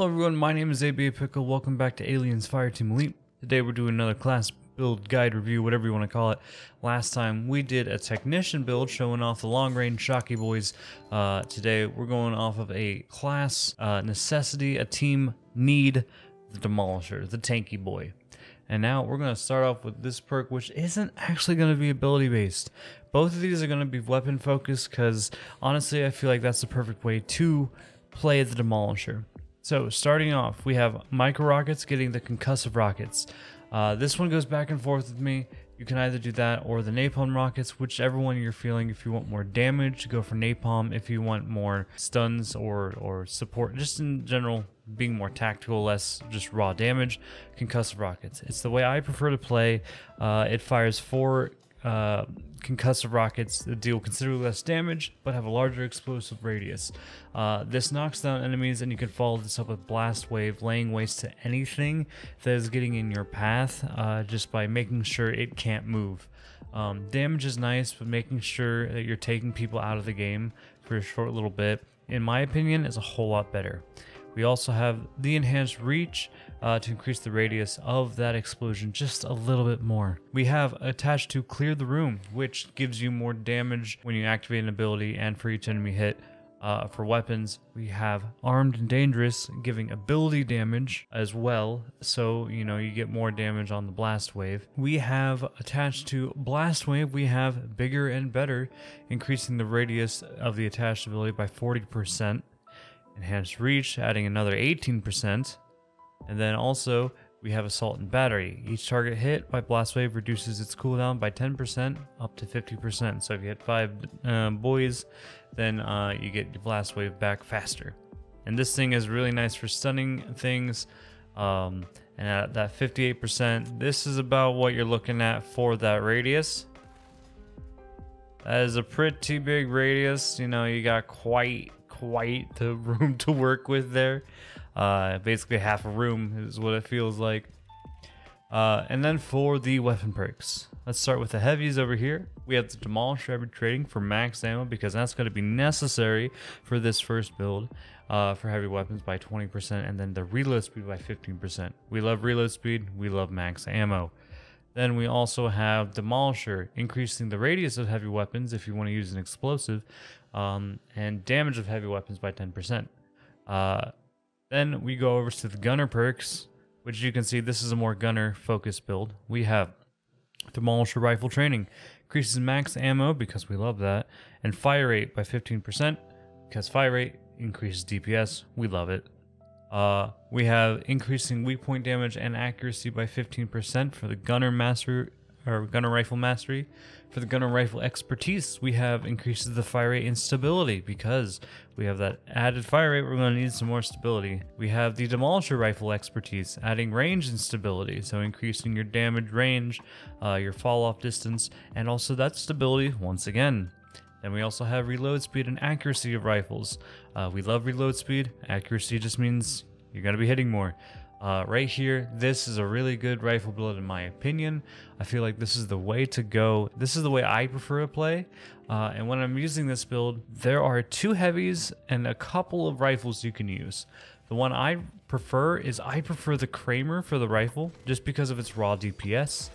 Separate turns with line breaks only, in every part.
Hello everyone, my name is AB Pickle. Welcome back to Aliens Fireteam Elite. Today we're doing another class build guide review, whatever you want to call it. Last time we did a technician build showing off the long range shocky boys. Today we're going off of a class necessity, a team need, the Demolisher, the tanky boy. And now we're going to start off with this perk, which isn't actually going to be ability based. Both of these are going to be weapon focused because honestly I feel like that's the perfect way to play the Demolisher. So starting off, we have micro rockets getting the concussive rockets. This one goes back and forth with me. You can either do that or the napalm rockets, whichever one you're feeling. If you want more damage, go for napalm. If you want more stuns or support, just in general, being more tactical, less just raw damage, concussive rockets. It's the way I prefer to play. It fires 4 concussive rockets that deal considerably less damage but have a larger explosive radius. This knocks down enemies, and you can follow this up with blast wave, laying waste to anything that is getting in your path just by making sure it can't move. Damage is nice, but making sure that you're taking people out of the game for a short little bit, in my opinion, is a whole lot better. We also have the enhanced reach to increase the radius of that explosion just a little bit more. We have attached to clear the room, which gives you more damage when you activate an ability and for each enemy hit. For weapons, we have armed and dangerous, giving ability damage as well, so you get more damage on the blast wave. We have attached to blast wave, we have bigger and better, increasing the radius of the attached ability by 40%. Enhanced reach, adding another 18%. And then also, we have assault and battery. Each target hit by blast wave reduces its cooldown by 10% up to 50%. So if you hit 5 boys, then you get your blast wave back faster. And this thing is really nice for stunning things. And at that 58%, this is about what you're looking at for that radius. That is a pretty big radius. You got quite the room to work with there. Basically half a room is what it feels like. And then for the weapon perks, let's start with the heavies over here. We have the Demolisher every trading for max ammo, because that's going to be necessary for this first build for heavy weapons by 20%, and then the reload speed by 15%. We love reload speed, we love max ammo. Then we also have Demolisher, increasing the radius of heavy weapons if you want to use an explosive, and damage of heavy weapons by 10%. Then we go over to the gunner perks, which you can see this is a more gunner focused build. We have Demolisher rifle training, increases max ammo because we love that, and fire rate by 15% because fire rate increases DPS. We love it. We have increasing weak point damage and accuracy by 15% for the gunner mastery, or gunner rifle mastery. For the gunner rifle expertise, we have increases the fire rate and stability because we have that added fire rate. We're going to need some more stability. We have the Demolisher rifle expertise, adding range and stability, so increasing your damage range, your fall off distance, and also that stability once again. Then we also have reload speed and accuracy of rifles. We love reload speed. Accuracy just means you're going to be hitting more. Right here, this is a really good rifle build in my opinion. I feel like this is the way to go. This is the way I prefer to play. And when I'm using this build, there are 2 heavies and a couple of rifles you can use. The one I prefer is the Kramer for the rifle, just because of its raw DPS.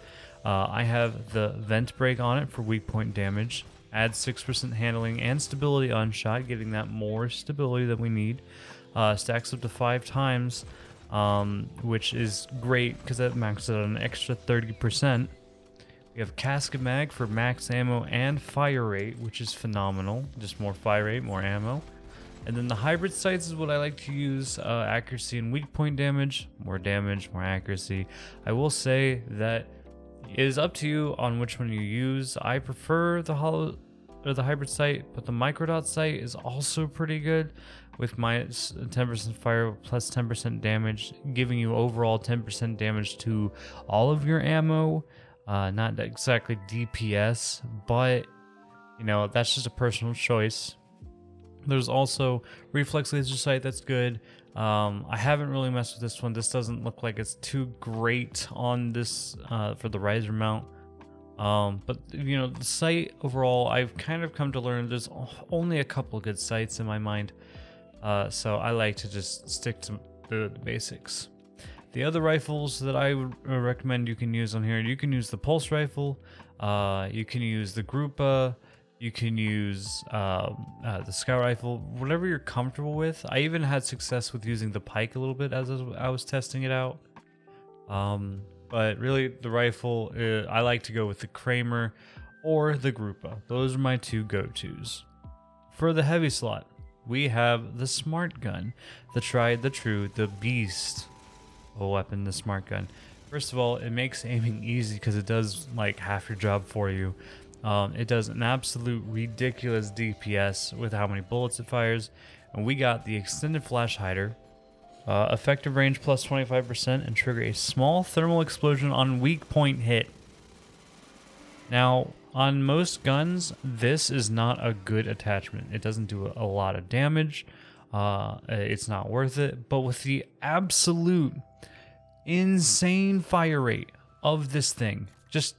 I have the vent break on it for weak point damage. Adds 6% handling and stability on shot, getting that more stability that we need. Stacks up to 5 times. Which is great because that maxes out an extra 30%. We have Casket Mag for max ammo and fire rate, which is phenomenal. Just more fire rate, more ammo. And then the hybrid sights is what I like to use. Accuracy and weak point damage, more accuracy. I will say that it is up to you on which one you use. I prefer the hybrid sight, but the microdot sight is also pretty good, with minus 10% fire plus 10% damage, giving you overall 10% damage to all of your ammo. Not exactly DPS, but that's just a personal choice. There's also reflex laser sight that's good. I haven't really messed with this one. This doesn't look like it's too great on this for the riser mount. But the sight overall, I've kind of come to learn there's only a couple of good sights in my mind. So I like to just stick to the basics. The other rifles that I would recommend you can use on here, you can use the pulse rifle, you can use the Grupa, you can use the scout rifle, whatever you're comfortable with. I even had success with using the pike a little bit as I was testing it out. But really, the rifle, I like to go with the Kramer or the Grupa. Those are my two go-tos. For the heavy slot, we have the smart gun, the tried, the true, the beast of a weapon, the smart gun. First of all, it makes aiming easy because it does like half your job for you. It does an absolute ridiculous DPS with how many bullets it fires. And we got the extended flash hider, effective range plus 25%, and trigger a small thermal explosion on weak point hit. Now, on most guns, this is not a good attachment. It doesn't do a lot of damage. It's not worth it. But with the absolute insane fire rate of this thing, just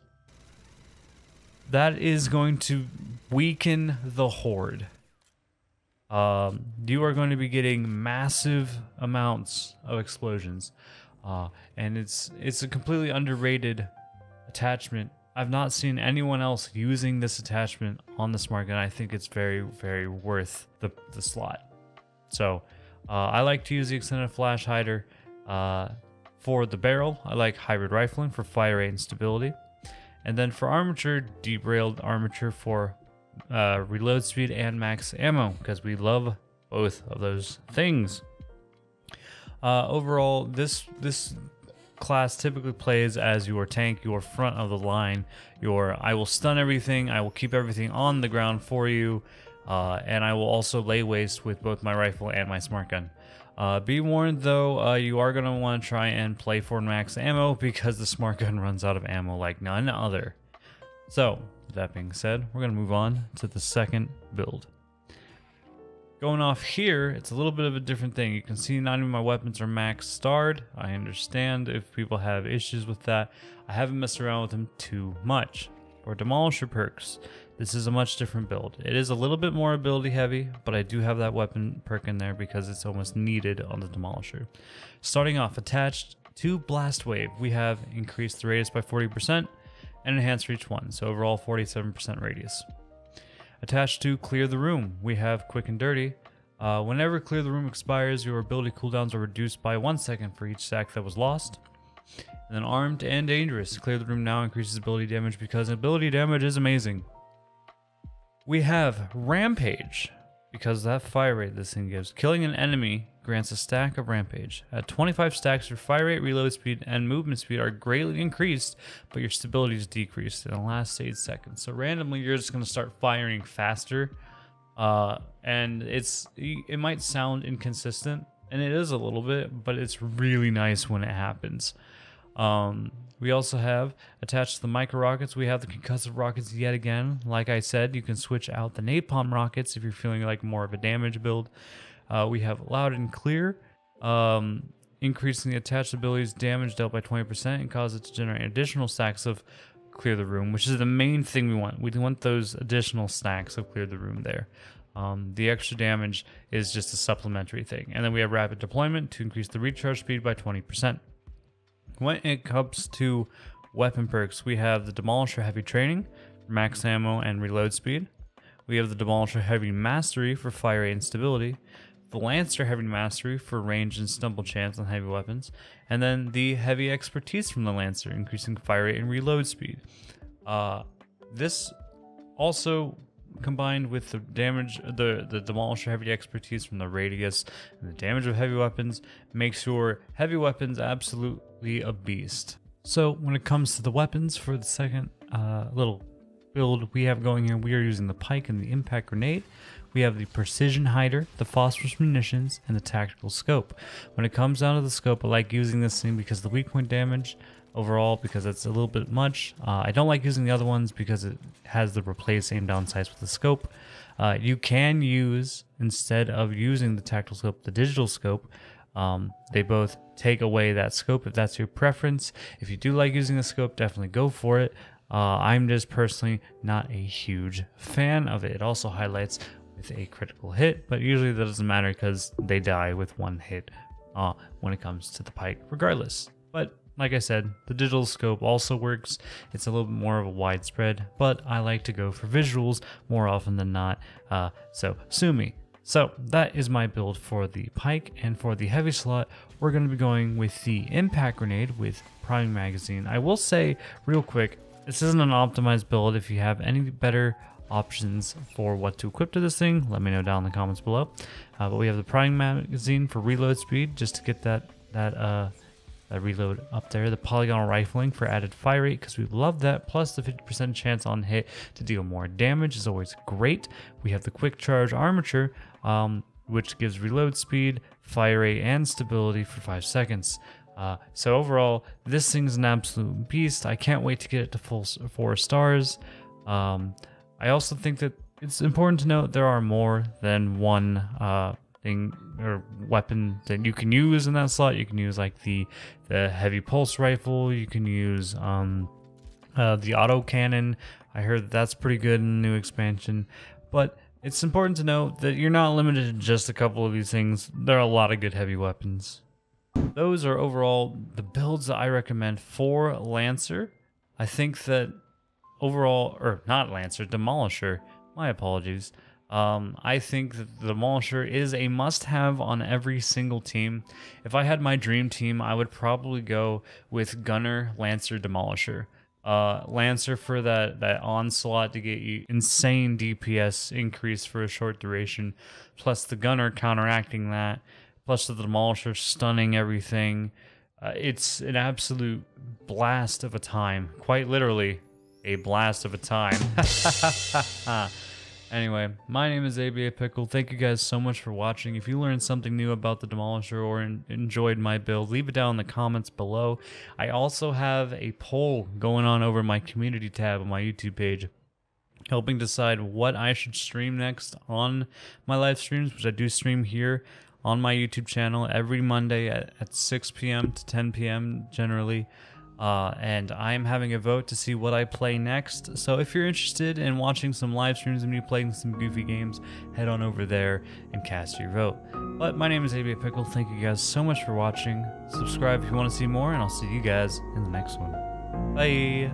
that is going to weaken the horde. You are going to be getting massive amounts of explosions, and it's a completely underrated attachment. I've not seen anyone else using this attachment on the smart gun. I think it's very, very worth the slot. So I like to use the extended flash hider. For the barrel, I like hybrid rifling for fire rate and stability. And then for armature, deep railed armature for reload speed and max ammo, because we love both of those things. Overall, this class typically plays as your tank, your front of the line, I will stun everything, I will keep everything on the ground for you, and I will also lay waste with both my rifle and my smart gun. Be warned though, you are going to want to try and play for max ammo because the smart gun runs out of ammo like none other. So, with that being said, we're going to move on to the second build. Going off here, it's a little bit of a different thing. You can see not even my weapons are max starred. I understand if people have issues with that. I haven't messed around with them too much. For Demolisher perks, this is a much different build. It is a little bit more ability heavy, but I do have that weapon perk in there because it's almost needed on the Demolisher. Starting off, attached to Blast Wave, we have increased the radius by 40% and enhanced reach 1, so overall 47% radius. Attached to Clear the Room, we have Quick and Dirty. Whenever Clear the Room expires, your ability cooldowns are reduced by 1 second for each stack that was lost. And then Armed and Dangerous, Clear the Room now increases ability damage because ability damage is amazing. We have Rampage, because that fire rate this thing gives. Killing an enemy grants a stack of Rampage. At 25 stacks, your fire rate, reload speed, and movement speed are greatly increased, but your stability is decreased in the last 8 seconds. So randomly, you're just going to start firing faster, and it might sound inconsistent, and it is a little bit, but it's really nice when it happens. We also have, attached to the micro rockets, we have the concussive rockets yet again. Like I said, you can switch out the napalm rockets if you're feeling like more of a damage build. We have Loud and Clear, increasing the attached ability's damage dealt by 20% and cause it to generate additional stacks of Clear the Room, which is the main thing we want. We want those additional stacks of Clear the Room there. The extra damage is just a supplementary thing. And then we have Rapid Deployment to increase the recharge speed by 20%. When it comes to weapon perks, we have the Demolisher Heavy Training for max ammo and reload speed. We have the Demolisher Heavy Mastery for fire rate and stability. The Lancer Heavy Mastery for range and stumble chance on heavy weapons. And then the Heavy Expertise from the Lancer, increasing fire rate and reload speed. This also combined with the damage, the Demolisher Heavy Expertise from the radius and the damage of heavy weapons, makes your heavy weapons absolutely a beast. So when it comes to the weapons for the second little build we have going here, we are using the pike and the impact grenade. We have the precision hider, the phosphorus munitions, and the tactical scope. When it comes down to the scope, I like using this thing because the weak point damage overall, because it's a little bit much. I don't like using the other ones because it has the replace aim down sights with the scope. You can use, instead of using the tactical scope, the digital scope. They both take away that scope if that's your preference. If you do like using the scope, definitely go for it. I'm just personally not a huge fan of it. It also highlights with a critical hit, but usually that doesn't matter because they die with one hit when it comes to the pike regardless. But like I said, the digital scope also works. It's a little bit more of a widespread, but I like to go for visuals more often than not, so sue me. So that is my build for the pike, and for the heavy slot, we're going to be going with the impact grenade with priming magazine. I will say real quick, this isn't an optimized build. If you have any better options for what to equip to this thing, let me know down in the comments below. But we have the priming magazine for reload speed, just to get that reload up there. The polygonal rifling for added fire rate, because we love that, plus the 50% chance on hit to deal more damage is always great. We have the quick charge armature, which gives reload speed, fire rate, and stability for 5 seconds. So overall, this thing's an absolute beast. I can't wait to get it to full 4 stars. I also think that it's important to note there are more than one thing or weapon that you can use in that slot. You can use like the heavy pulse rifle. You can use the auto cannon. I heard that's pretty good in the new expansion. But it's important to note that you're not limited to just a couple of these things. There are a lot of good heavy weapons. Those are overall the builds that I recommend for Lancer. I think that overall, or not Lancer, Demolisher, my apologies. I think that the Demolisher is a must-have on every single team. If I had my dream team, I would probably go with Gunner, Lancer, Demolisher. Lancer for that onslaught to get you insane DPS increase for a short duration, plus the Gunner counteracting that, plus the Demolisher stunning everything. It's an absolute blast of a time. Quite literally, a blast of a time. Anyway, my name is ABA Pickle. Thank you guys so much for watching. If you learned something new about the Demolisher or enjoyed my build, leave it down in the comments below. I also have a poll going on over my community tab on my YouTube page, helping decide what I should stream next on my live streams, which I do stream here on my YouTube channel every Monday at 6 p.m. to 10 p.m. generally. And I'm having a vote to see what I play next. So if you're interested in watching some live streams of me playing some goofy games, head on over there and cast your vote. But my name is ABA Pickle. Thank you guys so much for watching. Subscribe if you want to see more, and I'll see you guys in the next one. Bye!